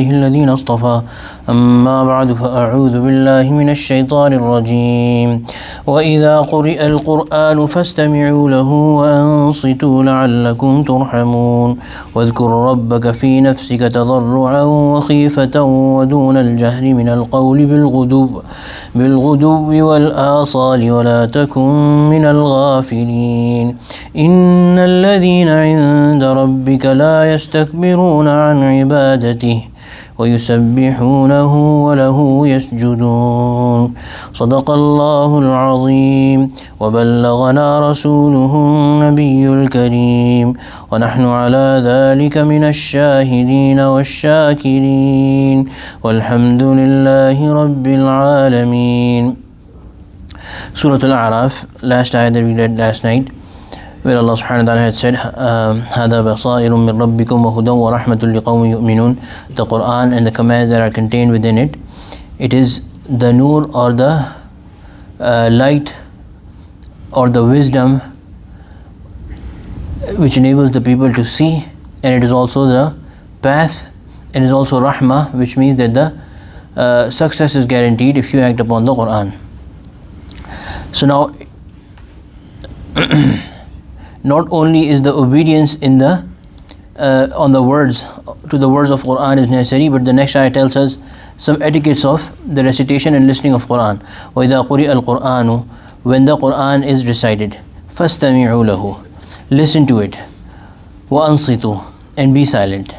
الذين اصطفى أما بعد فأعوذ بالله من الشيطان الرجيم وإذا قرئ القرآن فاستمعوا له وأنصتوا لعلكم ترحمون واذكر ربك في نفسك تضرعا وخيفة ودون الجهر من القول بالغدو والآصال ولا تكن من الغافلين إن الذين عند ربك لا يستكبرون عن عبادته ويسبحونه وله يسجدون صدق الله العظيم وبلغنا رسوله النبي الكريم ونحن على ذلك من الشاهدين والشاكرين والحمد لله رب العالمين. Surah Al-A'raf, last ayah that we read last night, where Allah subhanahu wa ta'ala had said, هَذَا بَصَائِرٌ مِّن رَبِّكُمْ وَهُدًى وَرَحْمَةٌ لِقَوْمٍ يُؤْمِنُونَ. The Quran and the commands that are contained within it, it is the nur or the light or the wisdom which enables the people to see, and it is also the path, and it is also rahmah, which means that the success is guaranteed if you act upon the Quran. So now not only is the obedience in the on the words to the words of Quran is necessary, but the next ayah tells us some etiquettes of the recitation and listening of Quran. وَإِذَا قُرِئَ الْقُرْآنُ, when the Quran is recited, فَاسْتَمِعُوا لَهُ, listen to it, وَأَنصِتُوا, and be silent,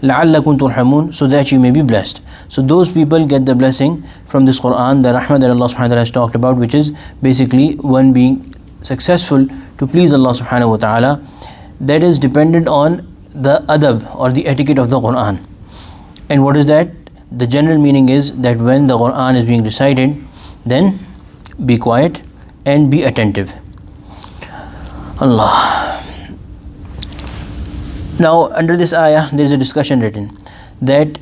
لَعَلَّكُمْ تُرْحَمُونَ, so that you may be blessed. So those people get the blessing from this Quran, the rahmah that Allah subhanahu wa ta'ala has talked about, which is basically one being successful to please Allah subhanahu wa ta'ala. That is dependent on the adab or the etiquette of the Quran. And what is that? The general meaning is that when the Quran is being recited, then be quiet and be attentive. Allah. Now under this ayah there is a discussion written that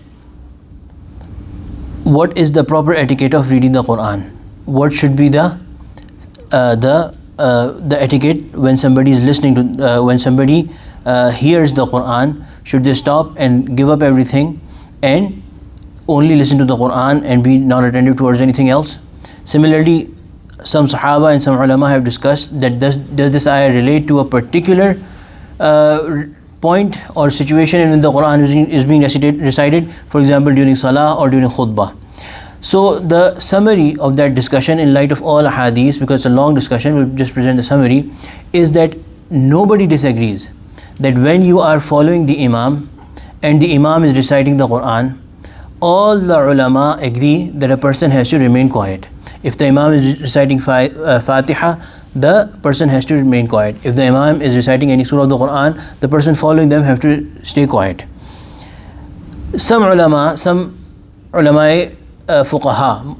what is the proper etiquette of reading the Quran? What should be the etiquette when somebody is listening to when somebody hears the Quran? Should they stop and give up everything and only listen to the Quran and be not attentive towards anything else? Similarly, some Sahaba and some ulama have discussed that does this ayah relate to a particular point or situation in which the Quran is being recited, for example during Salah or during Khutbah. So the summary of that discussion in light of all hadiths, because it's a long discussion, we'll just present the summary, is that nobody disagrees that when you are following the Imam and the Imam is reciting the Quran, all the ulama agree that a person has to remain quiet. If the Imam is reciting Fatiha, the person has to remain quiet. If the Imam is reciting any surah of the Quran, the person following them have to stay quiet. Some ulama fuqaha,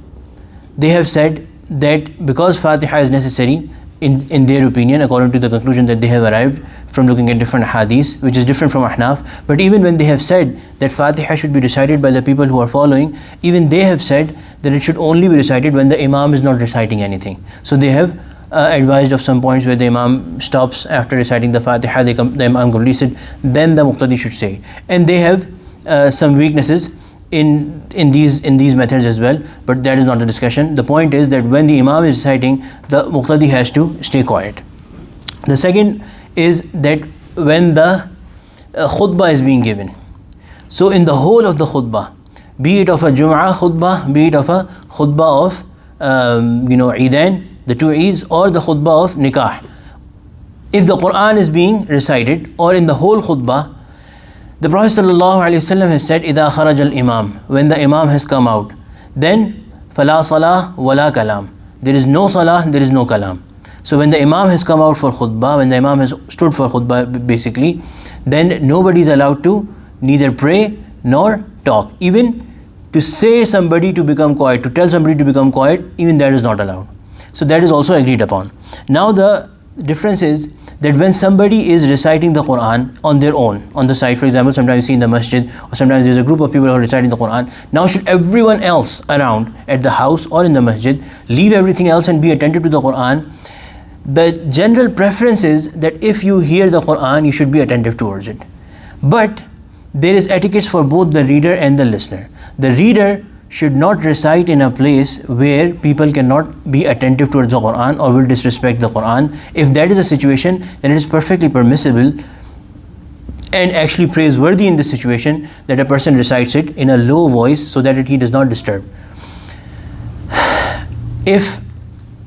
they have said that because Fatiha is necessary in their opinion, according to the conclusion that they have arrived from looking at different hadiths, which is different from Ahnaf, but even when they have said that Fatiha should be recited by the people who are following, even they have said that it should only be recited when the Imam is not reciting anything. So they have advised of some points where the Imam stops after reciting the Fatiha, the Imam completes it, then the Muqtadi should say it. And they have some weaknesses in these methods as well, but that is not the discussion. The point is that when the Imam is reciting, the Muqtadi has to stay quiet. The second is that when the khutbah is being given, so in the whole of the khutbah, be it of a Jum'ah khutbah, be it of a khutbah of Eidain, the two Eids, or the khutbah of Nikah, if the Quran is being recited, or in the whole khutbah, the Prophet ﷺ has said, إِذَا خَرَجَ الْإِمَامِ, when the Imam has come out, then فَلَا صَلَاةَ وَلَا كَلَامٍ, there is no salah, there is no kalam. So when the Imam has come out for khutbah, when the Imam has stood for khutbah basically, then nobody is allowed to neither pray nor talk. Even to say somebody to become quiet, to tell somebody to become quiet, even that is not allowed. So that is also agreed upon. Now the difference is that when somebody is reciting the Quran on their own, on the side, for example, sometimes you see in the masjid, or sometimes there's a group of people who are reciting the Quran. Now should everyone else around at the house or in the masjid leave everything else and be attentive to the Quran? The general preference is that if you hear the Quran, you should be attentive towards it. But there is etiquette for both the reader and the listener. The reader should not recite in a place where people cannot be attentive towards the Quran or will disrespect the Quran. If that is a situation, then it is perfectly permissible and actually praiseworthy in this situation that a person recites it in a low voice so that he does not disturb. If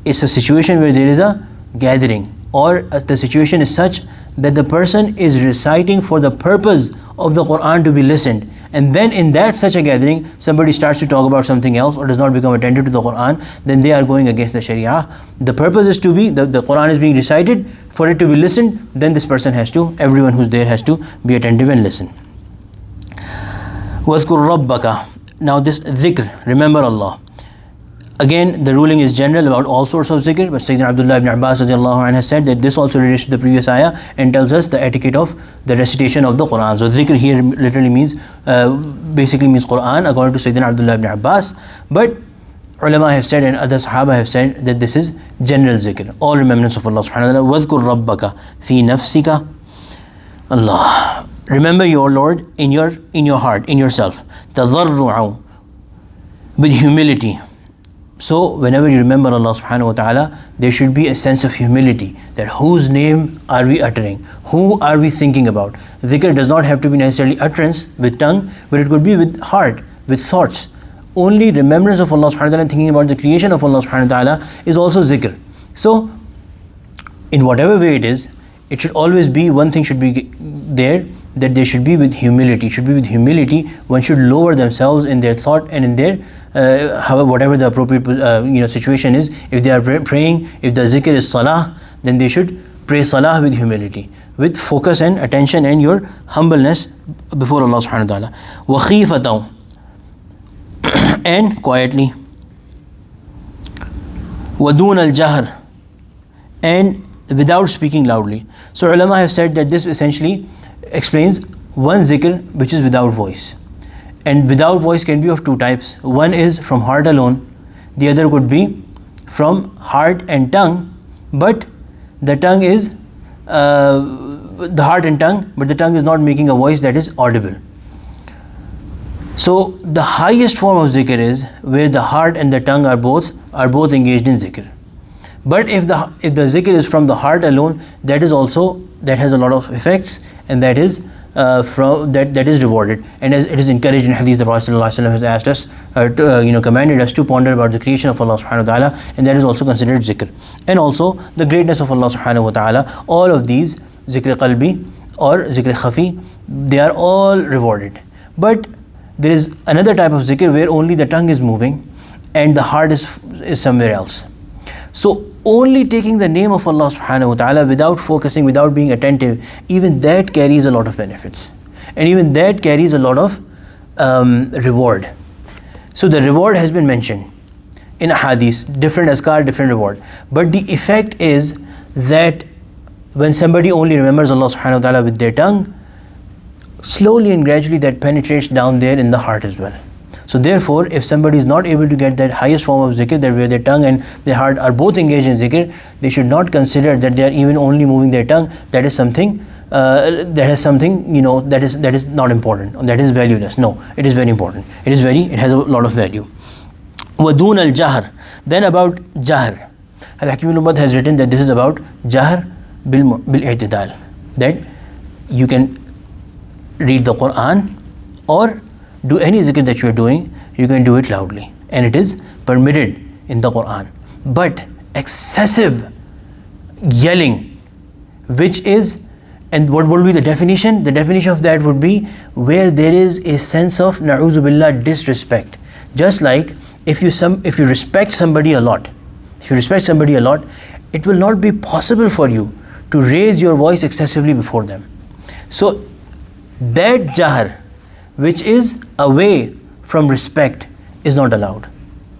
it's a situation where there is a gathering or the situation is such that the person is reciting for the purpose of the Quran to be listened, and then in that such a gathering somebody starts to talk about something else or does not become attentive to the Quran, then they are going against the Sharia. The purpose is to be, the Quran is being recited for it to be listened, then this person has to, everyone who's there has to be attentive and listen. وَاذْكُرْ رَبَّكَ. Now this Zikr, remember Allah. Again, the ruling is general about all sorts of zikr, but Sayyidina Abdullah ibn Abbas radiallahu anhu has said that this also relates to the previous ayah and tells us the etiquette of the recitation of the Quran. So zikr here literally means, basically means Quran according to Sayyidina Abdullah ibn Abbas, but ulama have said and other sahaba have said that this is general zikr, all remembrance of Allah subhanahu wa ta'ala. وَاذْكُرْ رَبَّكَ فِي نَفْسِكَ. Allah, remember your Lord in your heart, in yourself. تَضَرُّعُ, with humility. So whenever you remember Allah subhanahu wa ta'ala, there should be a sense of humility, that whose name are we uttering, who are we thinking about. Zikr does not have to be necessarily utterance with tongue, but it could be with heart, with thoughts. Only remembrance of Allah subhanahu wa ta'ala and thinking about the creation of Allah subhanahu wa ta'ala is also zikr. So in whatever way it is, it should always be, one thing should be there, that they should be with humility. It should be with humility. One should lower themselves in their thought and in their whatever the appropriate situation is. If they are praying, if the zikr is salah, then they should pray salah with humility, with focus and attention and your humbleness before Allah subhanahu wa ta'ala. وَخِيفَةً, and quietly. وَدُونَ الْجَهْرِ, and without speaking loudly. So ulama have said that this essentially explains one zikr which is without voice. And without voice can be of two types. One is from heart alone, the other could be from heart and tongue, but the tongue is the heart and tongue, but the tongue is not making a voice that is audible. So the highest form of zikr is where the heart and the tongue are both engaged in zikr. But if the zikr is from the heart alone, that has a lot of effects, and that is that is rewarded. And as it is encouraged in hadith, the Prophet ﷺ has asked us, commanded us to ponder about the creation of Allah subhanahu wa ta'ala, and that is also considered zikr. And also the greatness of Allah subhanahu wa ta'ala. All of these, zikr qalbi or zikr khafi, they are all rewarded. But there is another type of zikr where only the tongue is moving and the heart is somewhere else. So only taking the name of Allah subhanahu wa ta'ala without focusing, without being attentive, even that carries a lot of benefits. And even that carries a lot of reward. So the reward has been mentioned in a hadith, different azkar, different reward. But the effect is that when somebody only remembers Allah subhanahu wa ta'ala with their tongue, slowly and gradually that penetrates down there in the heart as well. So therefore, if somebody is not able to get that highest form of zikr, that where their tongue and their heart are both engaged in zikr, they should not consider that they are even only moving their tongue. That is something that is not important, that is valueless. No, it is very important. It has a lot of value. وَدُونَ الْجَهْرِ. Then about jahr, Al-Hakim al-Ummad has written that this is about jahr bil-i'tidal, that you can read the Quran or do any zikr that you are doing, you can do it loudly, and it is permitted in the Quran. But excessive yelling, which is, and what would be the definition? The definition of that would be where there is a sense of na'uzu billah disrespect. Just like if you respect somebody a lot, it will not be possible for you to raise your voice excessively before them. So that jahr, which is away from respect, is not allowed,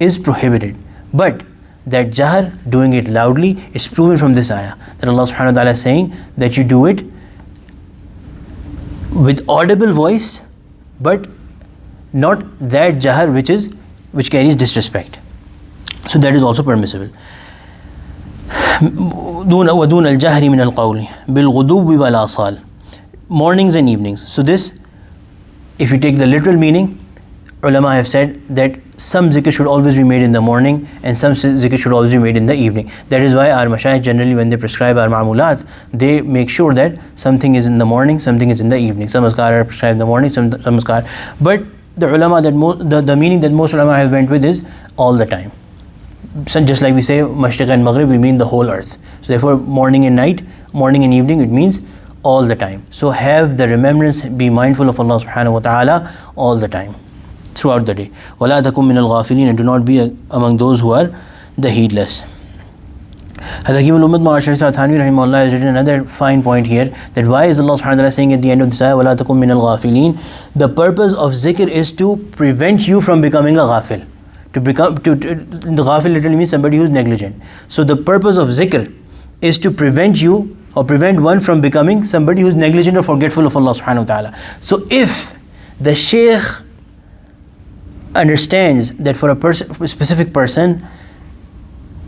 is prohibited. But that jahr, doing it loudly, is proven from this ayah, that Allah subhanahu wa ta'ala is saying that you do it with audible voice, but not that jahr which carries disrespect. So that is also permissible. وَدُونَ الْجَهْرِ مِنَ الْقَوْلِ بِالْغُدُوِّ وَالْآصَالِ. Mornings and evenings. So this if you take the literal meaning, ulama have said that some zikr should always be made in the morning and some zikr should always be made in the evening. That is why our mashayikh generally, when they prescribe our ma'mulat, they make sure that something is in the morning, something is in the evening. Some azkar are prescribed in the morning, some azkar. But the ulama, the meaning that most ulama have went with is all the time. So just like we say mashriq and maghrib, we mean the whole earth. So therefore morning and night, morning and evening, it means all the time. So have the remembrance, be mindful of Allah subhanahu wa ta'ala all the time, throughout the day. وَلَا تَكُمْ مِنَ الْغَافِلِينَ, and do not be among those who are the heedless. Hakim al-Ummad Ma'ashari Thani rahimahullah has written another fine point here, that why is Allah subhanahu wa ta'ala saying at the end of this ayah, وَلَا تَكُمْ مِنَ الْغَافِلِينَ? The purpose of zikr is to prevent you from becoming a ghafil. The ghafil literally means somebody who is negligent. So the purpose of zikr is to prevent you, or prevent one from becoming somebody who is negligent or forgetful of Allah subhanahu wa ta'ala. So if the shaykh understands that for a specific person,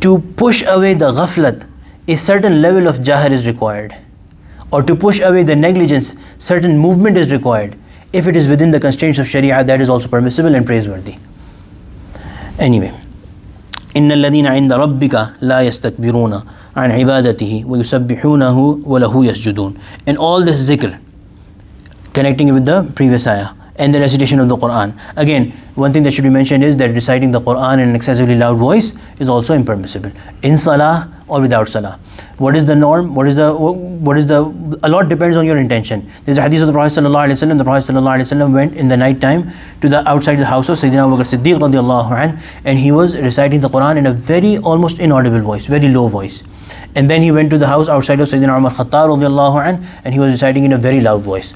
to push away the ghaflat, a certain level of jahar is required, or to push away the negligence, certain movement is required. If it is within the constraints of Sharia, that is also permissible and praiseworthy. Anyway, إِنَّ الَّذِينَ عِنْدَ رَبِّكَ لَا يَسْتَكْبِرُونَ عَنْ عِبَادَتِهِ وَيُسَبِّحُونَهُ وَلَهُ يَسْجُدُونَ. And all this zikr, connecting it with the previous ayah and the recitation of the Quran. Again, one thing that should be mentioned is that reciting the Quran in an excessively loud voice is also impermissible, in salah or without salah. What is the norm? A lot depends on your intention. There's a hadith of the Prophet sallallahu alaihi wasallam. The Prophet sallallahu alaihi wasallam went in the night time to the outside the house of Sayyidina Abu Bakr Siddiq radiallahu anh, and he was reciting the Quran in a very almost inaudible voice, very low voice. And then he went to the house outside of Sayyidina Umar Khattab radiallahu anh, and he was reciting in a very loud voice.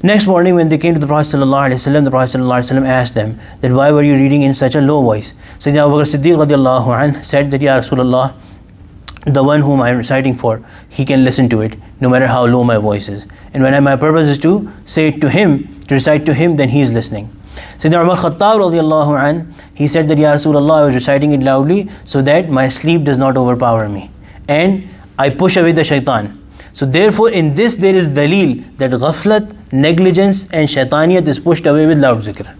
Next morning when they came to the Prophet ﷺ, the Prophet ﷺ asked them that why were you reading in such a low voice? Sayyidina Abu Bakr Siddiq radiallahu anh said that, Ya Rasulullah, the one whom I am reciting for, he can listen to it no matter how low my voice is. And when my purpose is to say it to him, to recite to him, then he is listening. Sayyidina Umar Khattab radiallahu anh, he said that, Ya Rasulullah, I was reciting it loudly so that my sleep does not overpower me and I push away the shaitan. So therefore in this there is dalil that ghaflat, negligence and shaitaniyat is pushed away with loud zikr.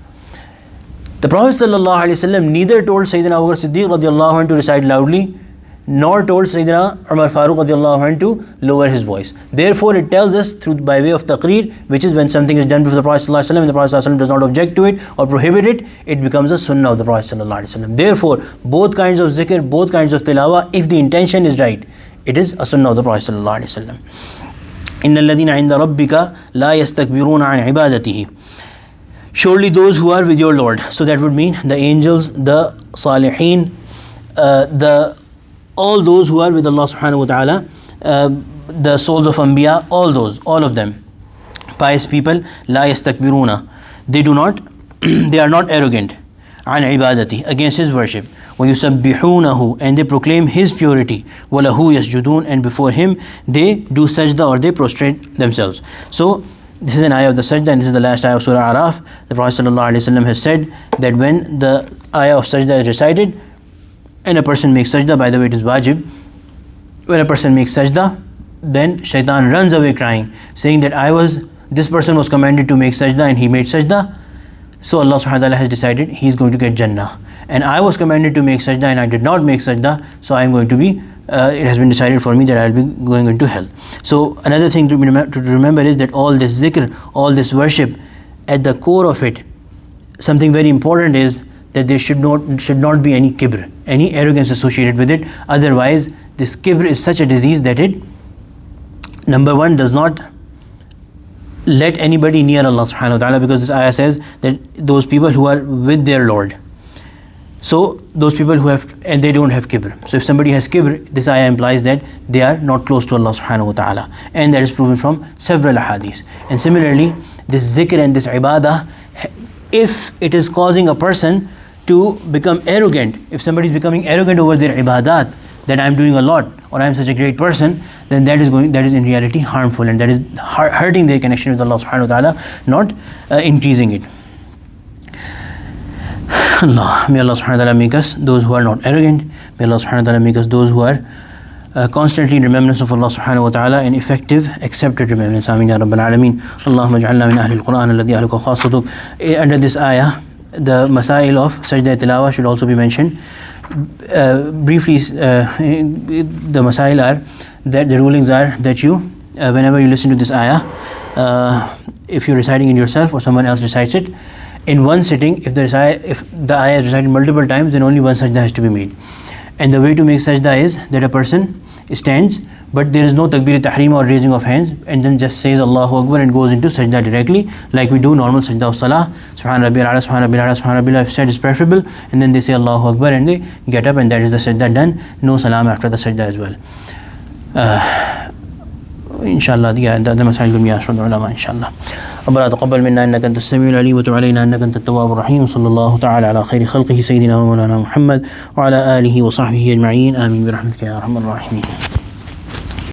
The Prophet ﷺ neither told Sayyidina Abu Bakr Siddiq radiallahu anh to recite loudly, nor told Sayyidina Umar Farooq radiallahu anh to lower his voice. Therefore it tells us by way of taqreer, which is when something is done before the Prophet ﷺ and the Prophet ﷺ does not object to it or prohibit it, it becomes a sunnah of the Prophet ﷺ. Therefore both kinds of zikr, both kinds of tilawah, if the intention is right, it is a sunnah of the Prophet ﷺ. إِنَّ الَّذِينَ عِنْدَ رَبِّكَ لَا يَسْتَكْبِرُونَ عَنْ عِبَادَتِهِ. Surely those who are with your Lord. So that would mean the angels, the salihin, all those who are with Allah subhanahu wa ta'ala, the souls of Anbiya, all of them, pious people, لَا يَسْتَكْبِرُونَ. They are not arrogant, عَنْ عِبَادَتِهِ, against His worship. وَيُسَبِّحُونَهُ, and they proclaim His purity. وَلَهُ يَسْجُدُونَ, and before Him they do sajda, or they prostrate themselves. So this is an ayah of the sajda, and this is the last ayah of Surah Araf. The Prophet ﷺ has said that when the ayah of sajda is recited and a person makes sajda, by the way it is wajib, when a person makes sajda, then shaitan runs away crying, saying that this person was commanded to make sajda and he made sajda, so Allah subhanahu wa ta'ala has decided he is going to get Jannah. And I was commanded to make sajda and I did not make sajda, so I am going to be, it has been decided for me that I will be going into hell. So another thing to remember is that all this zikr, all this worship, at the core of it, something very important is that there should not be any kibr, any arrogance associated with it. Otherwise, this kibr is such a disease that it, number one, does not let anybody near Allah subhanahu wa ta'ala, because this ayah says that those people who are with their Lord. So those people who have, and they don't have kibr. So if somebody has kibr, this ayah implies that they are not close to Allah subhanahu wa ta'ala, and that is proven from several ahadith. And similarly, this zikr and this ibadah, if it is causing a person to become arrogant, if somebody is becoming arrogant over their ibadat, that I am doing a lot, or I am such a great person, then that is in reality harmful, and that is hurting their connection with Allah subhanahu wa ta'ala, not increasing it. May Allah subhanahu wa ta'ala make us those who are not arrogant. May Allah subhanahu wa ta'ala make us those who are constantly in remembrance of Allah subhanahu wa ta'ala, and effective, accepted remembrance. Ameen ya Rabbal Alameen. Allahumma ja'alna min ahli al-Quran alladhi ahluka khasatuk. Under this ayah, the masail of sajda tilawa should also be mentioned. Briefly, the masail are that the rulings are that you, whenever you listen to this ayah, if you're reciting it yourself or someone else recites it, in one sitting, if the ayah is recited multiple times, then only one sajda has to be made. And the way to make sajda is that a person stands, but there is no takbir tahrim or raising of hands, and then just says Allahu Akbar and goes into sajda directly, like we do normal sajda of salah. Subhan Rabbil A'la, Subhan Rabbil A'la, Subhan Rabbil A'la, if said is preferable, and then they say Allahu Akbar and they get up, and that is the sajda done. No salam after the sajda as well. Inshallah, the other masail will be asked from the ulama, inshallah. ربنا تقبل منا انك انت السميع العليم وتب علينا انك انت التواب الرحيم. صلى الله تعالى على خير خلقه سيدنا ومولانا محمد وعلى اله وصحبه اجمعين. امين برحمتك يا ارحم الراحمين.